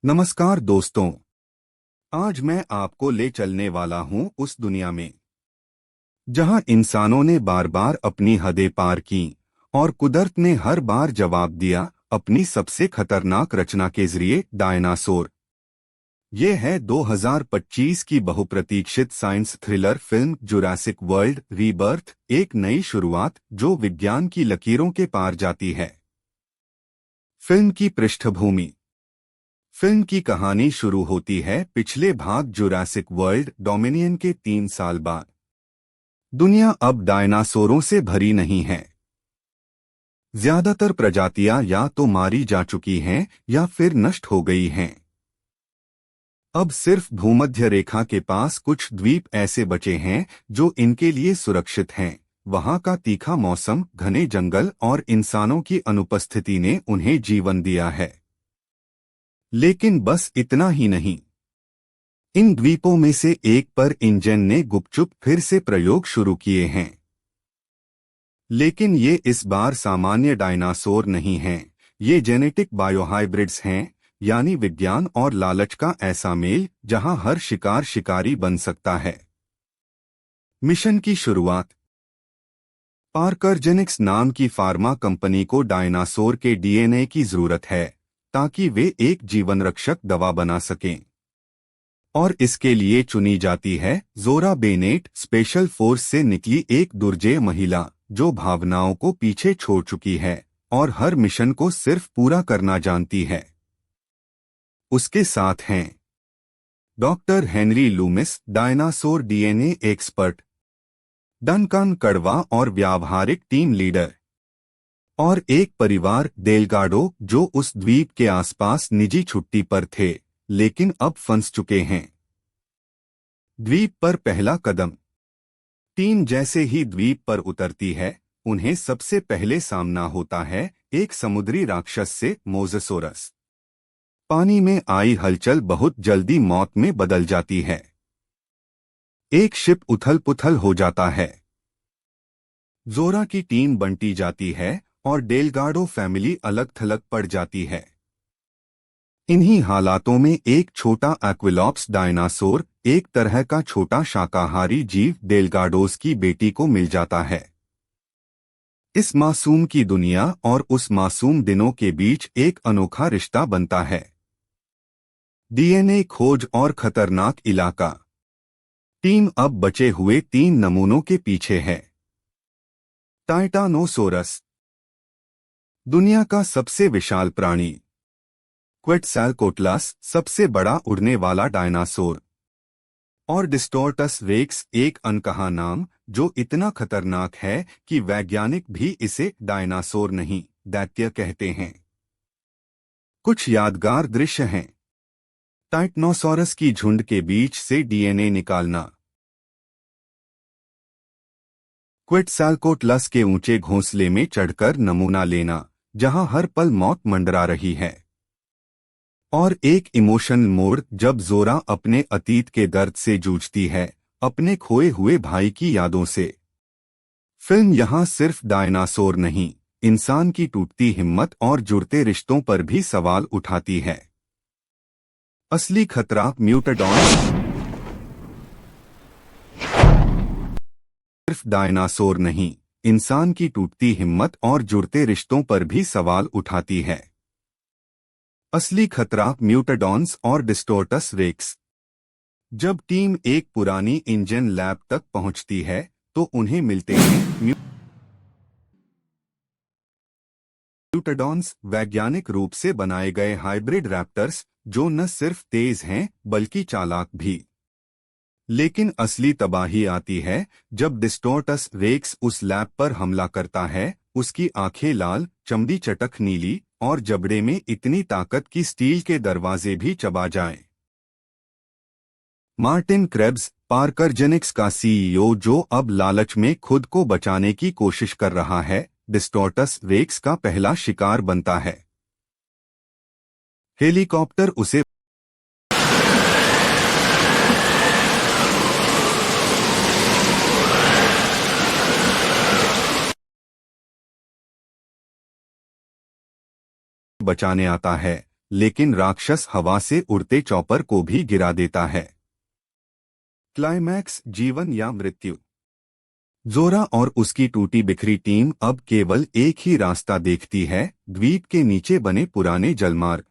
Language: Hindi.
नमस्कार दोस्तों। आज मैं आपको ले चलने वाला हूं उस दुनिया में जहां इंसानों ने बार बार अपनी हदें पार की और कुदरत ने हर बार जवाब दिया अपनी सबसे खतरनाक रचना के जरिए, डायनासोर। ये है 2025 की बहुप्रतीक्षित science thriller film Jurassic world rebirth, एक नई शुरुआत जो विज्ञान की लकीरों के पार जाती है। फिल्म की पृष्ठभूमि। फिल्म की कहानी शुरू होती है पिछले भाग जुरासिक वर्ल्ड डोमिनियन के 3 साल बाद। दुनिया अब डायनासोरों से भरी नहीं है। ज्यादातर प्रजातियां या तो मारी जा चुकी हैं या फिर नष्ट हो गई हैं। अब सिर्फ भूमध्य रेखा के पास कुछ द्वीप ऐसे बचे हैं जो इनके लिए सुरक्षित हैं। वहां का तीखा मौसम, घने जंगल और इंसानों की अनुपस्थिति ने उन्हें जीवन दिया है। लेकिन बस इतना ही नहीं। इन द्वीपों में से एक पर इंजन ने गुपचुप फिर से प्रयोग शुरू किए हैं। लेकिन ये इस बार सामान्य डायनासोर नहीं हैं। ये जेनेटिक बायोहाइब्रिड्स हैं, यानी विज्ञान और लालच का ऐसा मेल जहां हर शिकार शिकारी बन सकता है। मिशन की शुरुआत। पार्कर जेनेटिक्स नाम की फार्मा कंपनी को डायनासोर के डीएनए की जरूरत है ताकि वे एक जीवन रक्षक दवा बना सकें। और इसके लिए चुनी जाती है जोरा बेनेट, स्पेशल फोर्स से निकली एक दुर्जेय महिला जो भावनाओं को पीछे छोड़ चुकी है और हर मिशन को सिर्फ पूरा करना जानती है। उसके साथ हैं doctor Henry Lumix, dinosaur DNA expert, Duncan कड़वा और व्यावहारिक टीम लीडर, और एक परिवार डेलगाडो जो उस द्वीप के आसपास निजी छुट्टी पर थे लेकिन अब फंस चुके हैं। द्वीप पर पहला कदम। टीम जैसे ही द्वीप पर उतरती है, उन्हें सबसे पहले सामना होता है एक समुद्री राक्षस से, मोज़ेसोरस। पानी में आई हलचल बहुत जल्दी मौत में बदल जाती है। एक शिप उथल पुथल हो जाता है। जोरा की टीम बंटी जाती है और डेलगाडो फैमिली अलग थलग पड़ जाती है। इन्हीं हालातों में एक छोटा एक्विलॉप्स डायनासोर, एक तरह का छोटा शाकाहारी जीव, डेलगाडोस की बेटी को मिल जाता है। इस मासूम की दुनिया और उस मासूम दिनों के बीच एक अनोखा रिश्ता बनता है। डीएनए खोज और खतरनाक इलाका। टीम अब बचे हुए 3 नमूनों के पीछे है। टाइटानोसोरस, दुनिया का सबसे विशाल प्राणी। क्वेटसैलकोटलस, सबसे बड़ा उड़ने वाला डायनासोर। और डिस्टोर्टस रेक्स, एक अनकहा नाम जो इतना खतरनाक है कि वैज्ञानिक भी इसे डायनासोर नहीं, दैत्य कहते हैं। कुछ यादगार दृश्य हैं। टाइटनोसॉरस की झुंड के बीच से डीएनए निकालना। क्वेटसैलकोटलस के ऊंचे घोंसले में चढ़कर नमूना लेना जहां हर पल मौत मंडरा रही है। और एक इमोशनल मोड़ जब जोरा अपने अतीत के दर्द से जूझती है, अपने खोए हुए भाई की यादों से। फिल्म यहाँ सिर्फ डायनासोर नहीं, इंसान की टूटती हिम्मत और जुड़ते रिश्तों पर भी सवाल उठाती है। असली खतरा म्यूटाडॉन्स। सिर्फ डायनासोर नहीं, इंसान की टूटती हिम्मत और जुड़ते रिश्तों पर भी सवाल उठाती है। असली खतरा म्यूटाडॉन्स और डिस्टोर्टस रेक्स। जब टीम एक पुरानी इंजन लैब तक पहुंचती है तो उन्हें मिलते हैं म्यूटाडॉन्स, वैज्ञानिक रूप से बनाए गए हाइब्रिड रैप्टर्स जो न सिर्फ तेज हैं बल्कि चालाक भी। लेकिन असली तबाही आती है जब डिस्टोर्टस रेक्स उस लैब पर हमला करता है। उसकी आंखें लाल, चमड़ी चटक नीली और जबड़े में इतनी ताकत कि स्टील के दरवाजे भी चबा जाएं। मार्टिन क्रेब्स, पार्कर जेनेटिक्स का सीईओ जो अब लालच में खुद को बचाने की कोशिश कर रहा है, डिस्टोर्टस रेक्स का पहला शिकार बनता है। हेलीकॉप्टर उसे बचाने आता है, लेकिन राक्षस हवा से उड़ते चॉपर को भी गिरा देता है। क्लाइमैक्स, जीवन या मृत्यु। जोरा और उसकी टूटी बिखरी टीम अब केवल एक ही रास्ता देखती है, द्वीप के नीचे बने पुराने जलमार्ग।